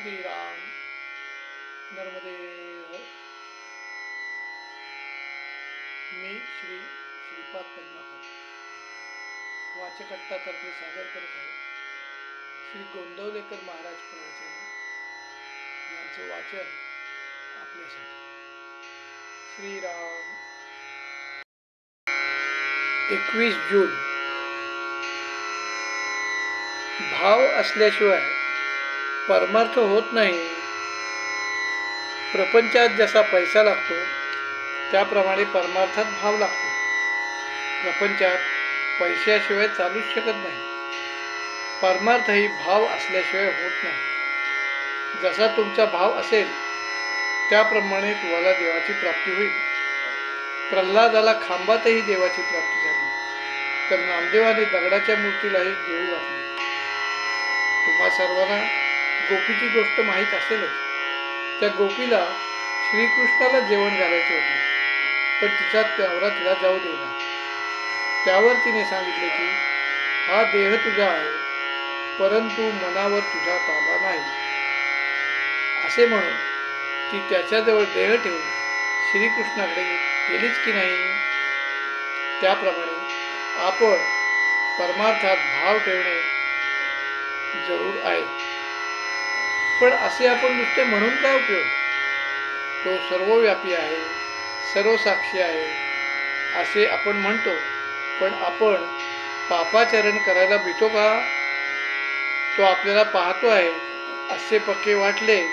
श्रीराम नर्मदे हर. मी श्रीपाद पद्माकर वाचकट्टातर्फे सादर करत आहे श्री गोंदवलेकर महाराज प्रवचन यांचं वाचन आपल्यासाठी. श्रीराम. 21 जून. भाव असल्याशिवाय परमार्थ होत नाही. प्रपंचात जसा पैसा लागतो त्याप्रमाणे परमार्थात भाव लागतो. प्रपंचात पैशाशिवाय चालूच शकत नाही. परमार्थही भाव असल्याशिवाय होत नाही. जसा तुमचा भाव असेल त्याप्रमाणे तुम्हाला देवाची प्राप्ती होईल. प्रल्हादाला खांबातही देवाची प्राप्ती झाली तर नामदेवाने दगडाच्या मूर्तीलाही देऊ घातले. तुम्हा सर्वांना गोपीची गोष्ट माहीत असेलच. त्या गोपीला श्रीकृष्णाला जेवण घालायचे होते पण तिचा नवरा तिला जाऊ देईना. त्यावर तिने सांगितले की हा देह तुझा आहे परंतु मनावर तुझा ताबा नाही. असे म्हणून ती त्याच्याजवळ देह ठेवून श्रीकृष्णाकडे गेलीच की नाही. त्याप्रमाणे आपण परमार्थात भाव ठेवणे जरूर आहे. पण असे आपण नुसते म्हणून काय उपयोग. तो सर्वव्यापी आहे, सर्वसाक्षी आहे असे आपण म्हणतो पण आपण पापाचरण करायला भीतो का. तो आपल्याला पाहतो आहे असे पक्के वाटले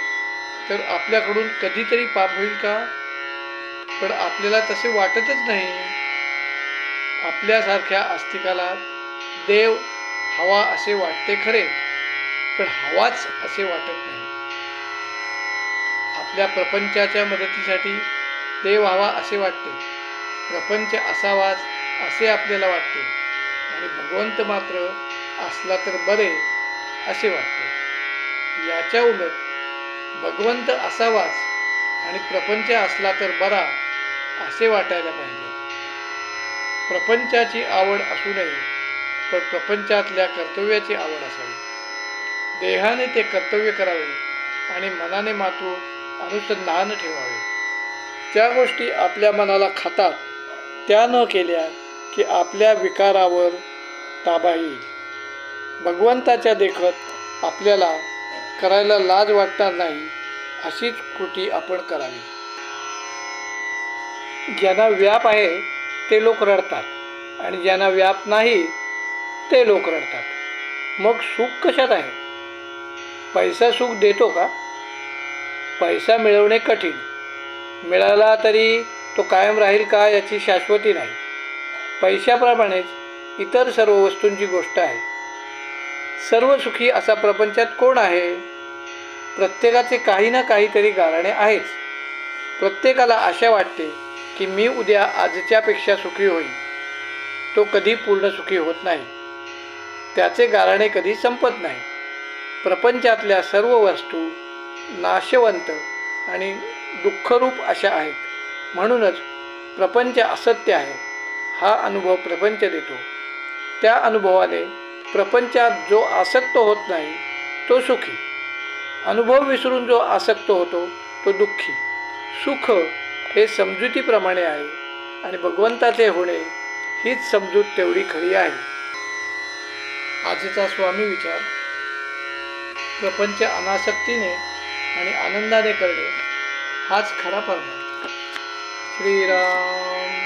तर आपल्याकडून कधीतरी पाप होईल का. पण आपल्याला तसे वाटतच नाही. आपल्यासारख्या आस्तिकाला देव हवा असे वाटते खरे पण हवाच असे वाटत नाही. आपल्या प्रपंचाच्या मदतीसाठी देव हवा असे वाटते. प्रपंच असावाच असे आपल्याला वाटते आणि भगवंत मात्र असला तर बरे असे वाटते. याच्या उलट भगवंत असावाच आणि प्रपंच असला तर बरा असे वाटायला पाहिजे. प्रपंचाची आवड असू नये पण प्रपंचातल्या कर्तव्याची आवड असावी. देहाने ते कर्तव्य करावे आणि मनाने मात्र अनुसंधान ठेवावे. ज्या गोष्टी आपल्या मनाला खातात त्या न केल्या की आपल्या विकारावर ताबा येईल. भगवंताच्या देखत आपल्याला करायला लाज वाटणार नाही अशीच कृती आपण करावी. ज्यांना व्याप आहे ते लोक रडतात आणि ज्यांना व्याप नाही ते लोक रडतात. मग सुख कशात आहे. पैसा सुख देतो का. पैसा मिळवणे कठीण. मिळाला तरी तो कायम राहील का याची शाश्वती नाही. पैशाप्रमाणेच इतर सर्व वस्तूंची गोष्ट आहे. सर्व सुखी असा प्रपंचात कोण आहे. प्रत्येकाचे काही ना काहीतरी गाऱ्हाणे आहेच. प्रत्येकाला आशा वाटते की मी उद्या आजच्यापेक्षा सुखी होईल. तो कधी पूर्ण सुखी होत नाही. त्याचे गाऱ्हाणे कधी संपत नाही. प्रपंचातल्या सर्व वस्तू नाशवंत आणि दुःखरूप अशा आहेत. म्हणूनच प्रपंच असत्य आहे हा अनुभव प्रपंच देतो. त्या अनुभवाने प्रपंचात जो आसक्त होत नाही तो सुखी. अनुभव विसरून जो आसक्त होतो तो दुःखी. सुख हे समजुतीप्रमाणे आहे आणि भगवंताचे होणे हीच समजूत तेवढी खरी आहे. आजचा स्वामी विचार. प्रपंच अनासक्तीने आणि आनंदाने करणे हाच खरा परमार्थ. श्रीराम.